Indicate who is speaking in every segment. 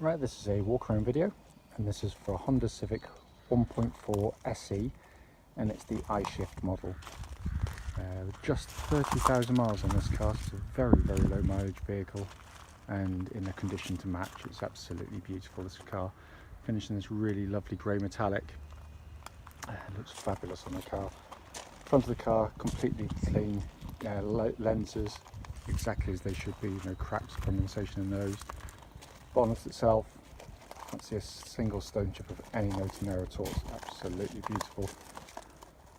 Speaker 1: Right, this is a walk around video, and this is for a Honda Civic 1.4 SE, and it's the I-Shift model. Just 30,000 miles on this car. It's a very, very low mileage vehicle, and in a condition to match. It's absolutely beautiful, this car. Finished in this really lovely grey metallic. It looks fabulous on the car. Front of the car completely clean, lenses exactly as they should be, no cracks, condensation in those. Bonnet itself, can't see a single stone chip of any note in there at all. It's absolutely beautiful.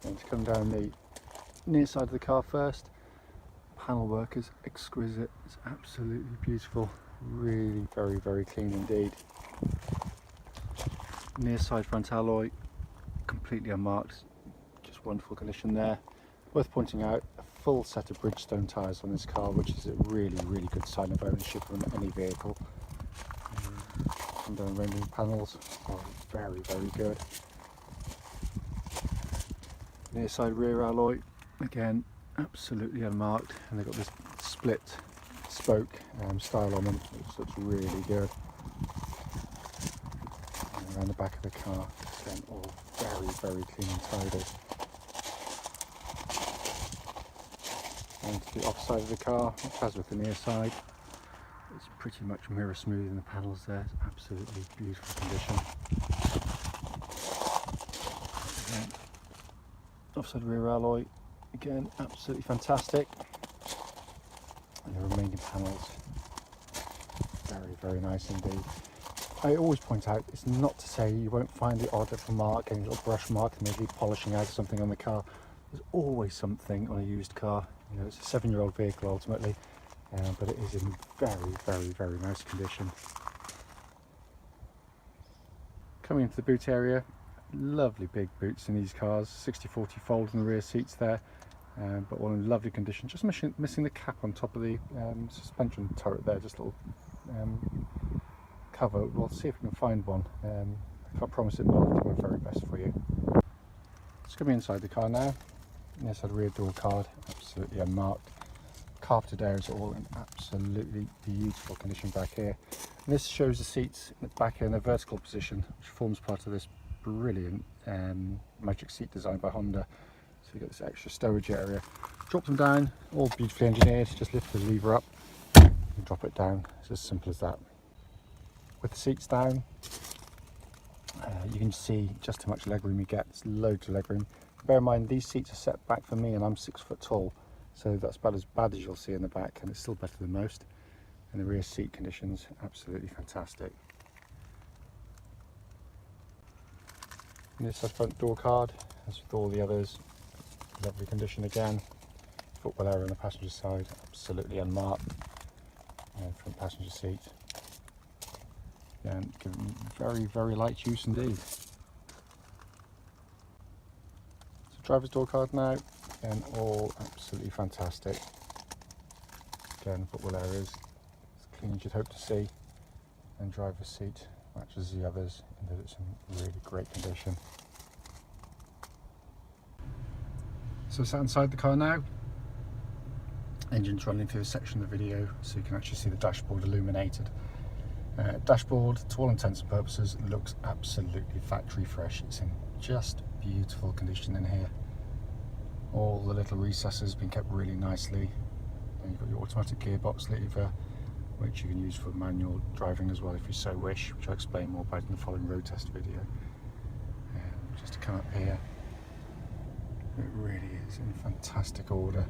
Speaker 1: Going to come down the near side of the car first. Panel work is exquisite. It's absolutely beautiful. Really very, very clean indeed. Near side front alloy, completely unmarked. Just wonderful condition there. Worth pointing out, a full set of Bridgestone tyres on this car, which is a really, really good sign of ownership on any vehicle. Down rendering panels are very, very good. Near side rear alloy, again absolutely unmarked, and they've got this split spoke style on them, which looks really good. And around the back of the car, again all very, very clean and tidy. And to the offside of the car, as with the near side, it's pretty much mirror smooth in the panels there. It's absolutely beautiful condition. Again, offside rear alloy, again absolutely fantastic. And the remaining panels, very, very nice indeed. I always point out, it's not to say you won't find the odd little mark, any little brush mark, maybe polishing out something on the car. There's always something on a used car. You know, it's a 7-year-old vehicle ultimately. But it is in very, very, very nice condition. Coming into the boot area, lovely big boots in these cars, 60/40 fold in the rear seats there, but all in lovely condition. Just missing the cap on top of the suspension turret there, just a little cover. We'll see if we can find one. I can't promise it, but I'll do my very best for you. Let's come inside the car now. Inside rear door card, absolutely unmarked. Carpeted areas are all in absolutely beautiful condition back here. And this shows the seats back here in their vertical position, which forms part of this brilliant magic seat design by Honda. So you get this extra stowage area. Drop them down, all beautifully engineered. Just lift the lever up and drop it down. It's as simple as that. With the seats down, you can see just how much legroom you get. There's loads of legroom. Bear in mind, these seats are set back for me, and I'm 6 foot tall. So that's about as bad as you'll see in the back, and it's still better than most. And the rear seat conditions, absolutely fantastic. And this is front door card, as with all the others, lovely condition again. Footwell area on the passenger side, absolutely unmarked. And front passenger seat, again, given very, very light use indeed. So driver's door card now. And all absolutely fantastic. Again, footwell areas as clean as you'd hope to see, and driver's seat matches the others, and that it's in really great condition. So sat inside the car now. Engine's running through a section of the video, so you can actually see the dashboard illuminated. Dashboard, to all intents and purposes, looks absolutely factory fresh. It's in just beautiful condition in here. All the little recesses have been kept really nicely. And you've got your automatic gearbox lever, which you can use for manual driving as well if you so wish, which I'll explain more about in the following road test video. Just to come up here, it really is in fantastic order.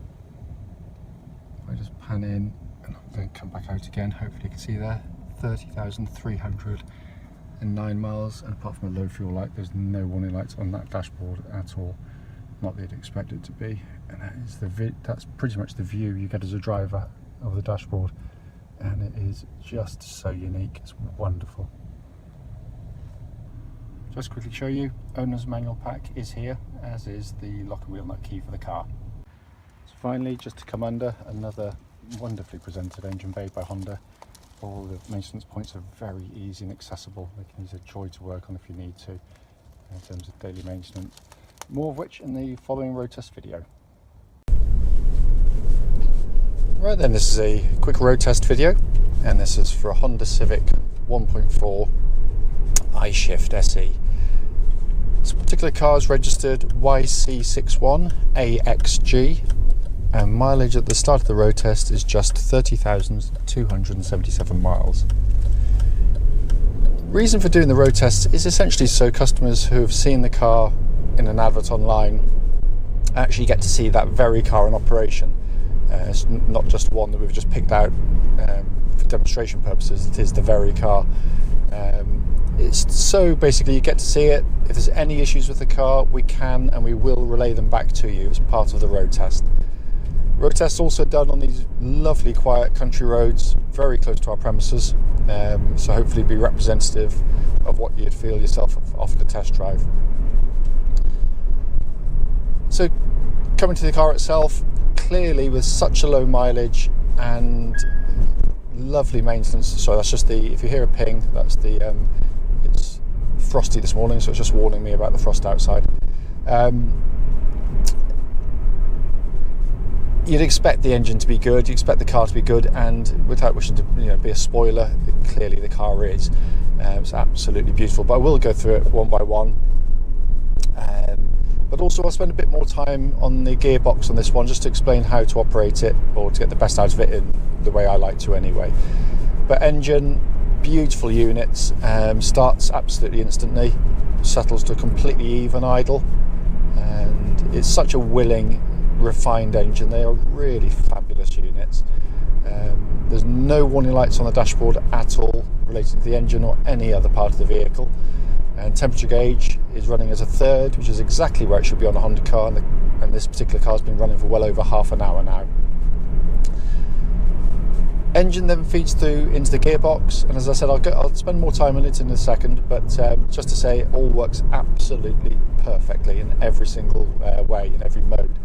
Speaker 1: If I just pan in and I'm going to come back out again, hopefully you can see there, 30,309 miles, and apart from a low fuel light, there's no warning lights on that dashboard at all. Not that you'd expect it to be, and that is that's pretty much the view you get as a driver of the dashboard, and it is just so unique. It's wonderful. Just quickly show you, owner's manual pack is here, as is the lock and wheel nut key for the car. So finally, just to come under, another wonderfully presented engine bay by Honda. All the maintenance points are very easy and accessible. They can use a joy to work on if you need to in terms of daily maintenance. More of which in the following road test video. Right then, this is a quick road test video, and this is for a Honda Civic
Speaker 2: 1.4 i-Shift SE. This particular car is registered YC61AXG, and mileage at the start of the road test is just 30,277 miles. Reason for doing the road test is essentially so customers who have seen the car in an advert online actually get to see that very car in operation. It's not just one that we've just picked out for demonstration purposes. It is the very car. It's so basically you get to see it. If there's any issues with the car, we can and we will relay them back to you as part of the road test. Road test's also done on these lovely quiet country roads very close to our premises, so hopefully be representative of what you'd feel yourself after the test drive. So coming to the car itself, clearly with such a low mileage and lovely maintenance. So that's just if you hear a ping, that's it's frosty this morning, so it's just warning me about the frost outside. You'd expect the engine to be good, you expect the car to be good, and without wishing to be a spoiler, clearly the car is. It's absolutely beautiful, but I will go through it one by one. But also I'll spend a bit more time on the gearbox on this one, just to explain how to operate it, or to get the best out of it in the way I like to anyway. But engine, beautiful units, starts absolutely instantly, settles to a completely even idle, and it's such a willing, refined engine. They are really fabulous units. There's no warning lights on the dashboard at all relating to the engine or any other part of the vehicle. And temperature gauge is running as a third, which is exactly where it should be on a Honda car, and this particular car has been running for well over half an hour now. Engine then feeds through into the gearbox, and as I said, I'll spend more time on it in a second, but just to say, it all works absolutely perfectly in every single way, in every mode.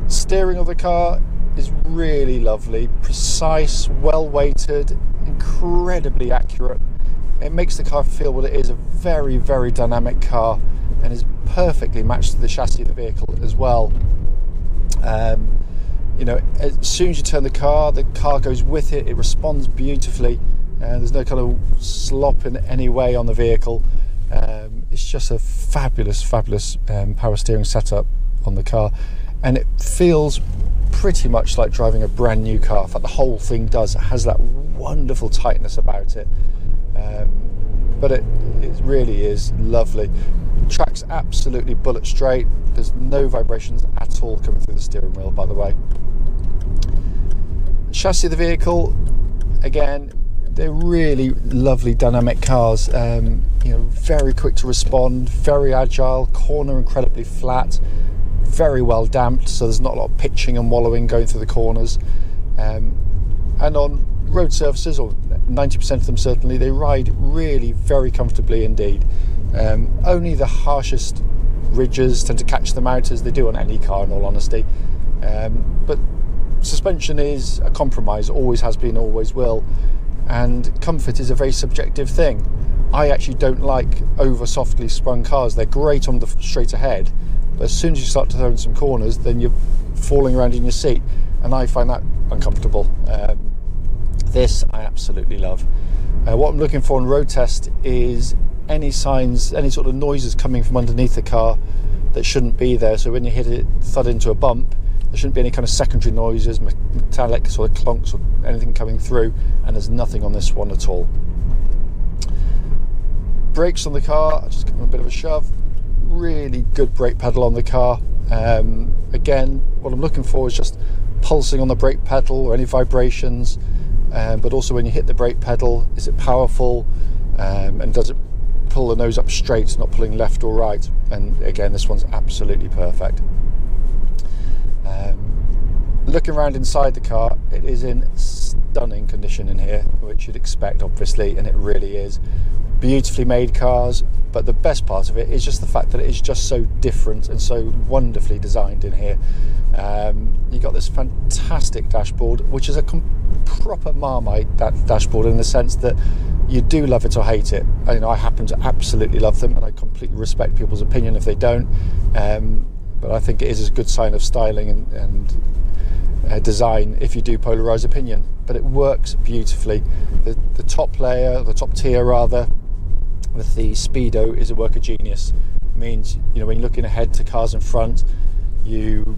Speaker 2: Steering of the car is really lovely, precise, well weighted, incredibly accurate. It makes the car feel what it is, a very, very dynamic car, and is perfectly matched to the chassis of the vehicle as well. As soon as you turn the car goes with it. It responds beautifully, and there's no kind of slop in any way on the vehicle. It's just a fabulous power steering setup on the car, and it feels pretty much like driving a brand new car. In fact, the whole thing does. It has that wonderful tightness about it. But it really is lovely. Track's absolutely bullet straight. There's no vibrations at all coming through the steering wheel, by the way. Chassis of the vehicle, again, they're really lovely dynamic cars. Very quick to respond, very agile, corner incredibly flat, very well damped, so there's not a lot of pitching and wallowing going through the corners. And on road surfaces, or 90% of them certainly, they ride really very comfortably indeed. Only the harshest ridges tend to catch them out, as they do on any car in all honesty. But suspension is a compromise, always has been, always will, and comfort is a very subjective thing. I actually don't like over softly sprung cars. They're great on the straight ahead, but as soon as you start to throw in some corners, then you're falling around in your seat, and I find that uncomfortable. This I absolutely love. What I'm looking for on road test is any signs, any sort of noises coming from underneath the car that shouldn't be there. So when you hit it, thud into a bump, there shouldn't be any kind of secondary noises, metallic sort of clunks or anything coming through, and there's nothing on this one at all. Brakes on the car, I'll just give them a bit of a shove. Really good brake pedal on the car. Again, what I'm looking for is just pulsing on the brake pedal or any vibrations, but also when you hit the brake pedal, is it powerful, and does it pull the nose up straight, not pulling left or right? And again, this one's absolutely perfect. Looking around inside the car, it is in stunning condition in here, which you'd expect obviously, and it really is. Beautifully made cars, but the best part of it is just the fact that it is just so different and so wonderfully designed in here. You got this fantastic dashboard, which is a proper Marmite dashboard, in the sense that you do love it or hate it. I happen to absolutely love them, and I completely respect people's opinion if they don't. But I think it is a good sign of styling and design if you do polarize opinion, but it works beautifully. The top layer, the top tier rather, with the speedo is a work of genius. It means, you know, when you're looking ahead to cars in front, you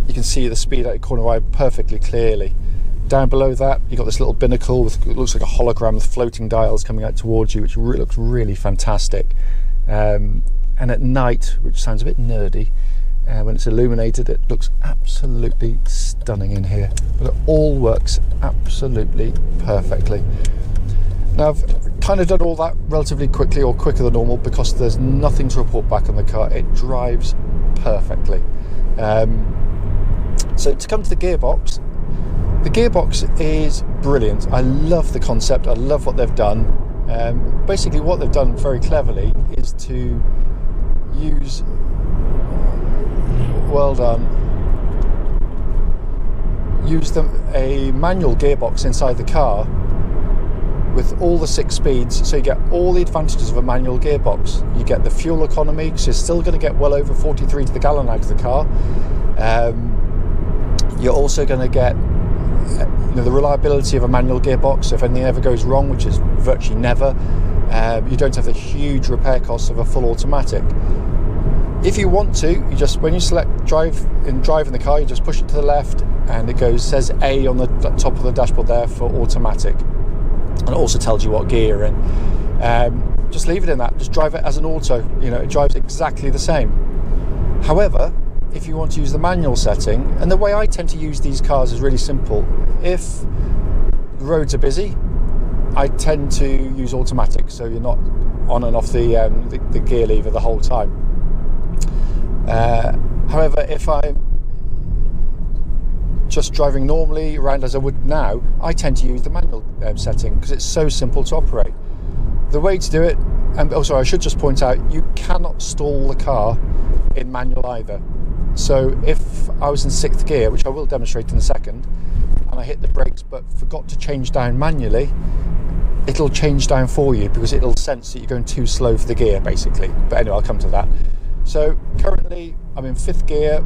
Speaker 2: can see the speed at the corner eye perfectly clearly. Down below that, you've got this little binnacle with, it looks like a hologram with floating dials coming out towards you, which looks really fantastic. And at night, which sounds a bit nerdy, when it's illuminated, it looks absolutely stunning in here. But it all works absolutely perfectly. Now, I've kind of done all that relatively quickly, or quicker than normal, because there's nothing to report back on the car. It drives perfectly. So to come to the gearbox is brilliant. I love the concept. I love what they've done. Basically what they've done very cleverly is to use, well done, use a manual gearbox inside the car with all the 6 speeds, so you get all the advantages of a manual gearbox. You get the fuel economy, because you're still going to get well over 43 to the gallon out of the car. You're also going to get the reliability of a manual gearbox, so if anything ever goes wrong, which is virtually never, you don't have the huge repair costs of a full automatic. If you want to, you just, when you select drive in the car, you just push it to the left and it says A on the top of the dashboard there for automatic, and it also tells you what gear you're in. Just leave it in that, just drive it as an auto, it drives exactly the same. However, if you want to use the manual setting, and the way I tend to use these cars is really simple. If the roads are busy, I tend to use automatic, so you're not on and off the gear lever the whole time. However, if I'm just driving normally around as I would now, I tend to use the manual setting because it's so simple to operate. The way to do it, and also I should just point out, you cannot stall the car in manual either. So if I was in 6th gear, which I will demonstrate in a second, and I hit the brakes but forgot to change down manually, it'll change down for you because it'll sense that you're going too slow for the gear, basically. But anyway, I'll come to that. So currently I'm in 5th gear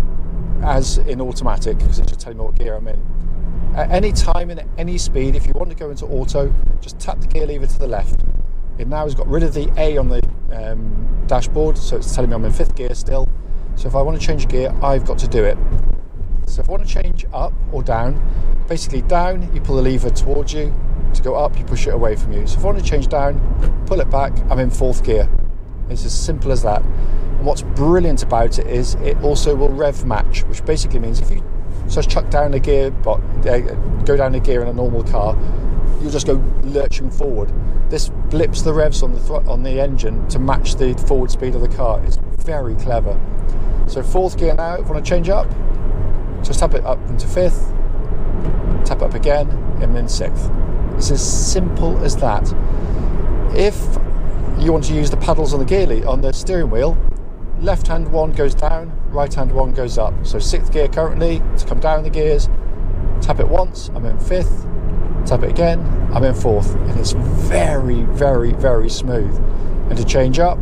Speaker 2: as in automatic, because it's just telling me what gear I'm in. At any time and at any speed, if you want to go into auto, just tap the gear lever to the left. It now has got rid of the A on the dashboard, so it's telling me I'm in 5th gear still. So if I want to change gear, I've got to do it. So if I want to change up or down, basically down, you pull the lever towards you. To go up, you push it away from you. So if I want to change down, pull it back, I'm in 4th gear. It's as simple as that. And what's brilliant about it is it also will rev match, which basically means if you just chuck down a gear, go down a gear in a normal car, you'll just go lurching forward. This blips the revs on the engine to match the forward speed of the car. It's very clever. So 4th gear now, if I want to change up, just tap it up into 5th, tap it up again, I'm in 6th. It's as simple as that. If you want to use the paddles on the steering wheel, left hand one goes down, right hand one goes up. So 6th gear currently, to come down the gears, tap it once, I'm in 5th, tap it again, I'm in 4th, and it's very, very, very smooth. And to change up,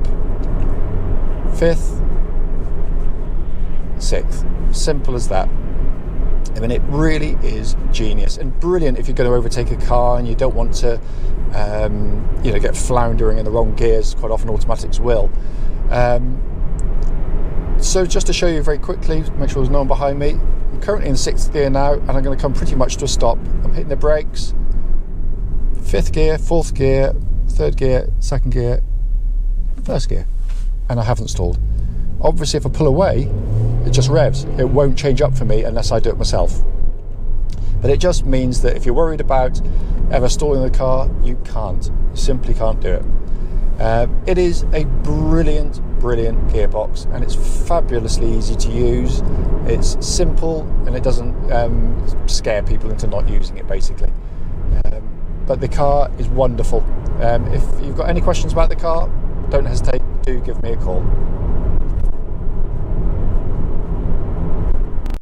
Speaker 2: 5th, 6th, simple as that. I mean, it really is genius and brilliant if you're going to overtake a car and you don't want to, get floundering in the wrong gears. Quite often automatics will. So just to show you very quickly, make sure there's no one behind me. I'm currently in 6th gear now, and I'm going to come pretty much to a stop. I'm hitting the brakes. 5th gear, 4th gear, 3rd gear, 2nd gear, 1st gear, and I haven't stalled. Obviously, if I pull away, it just revs. It won't change up for me unless I do it myself. But it just means that if you're worried about ever stalling the car, you can't. You simply can't do it. It is a brilliant, brilliant gearbox, and it's fabulously easy to use. It's simple, and it doesn't scare people into not using it, basically. But the car is wonderful. If you've got any questions about the car, don't hesitate, do give me a call.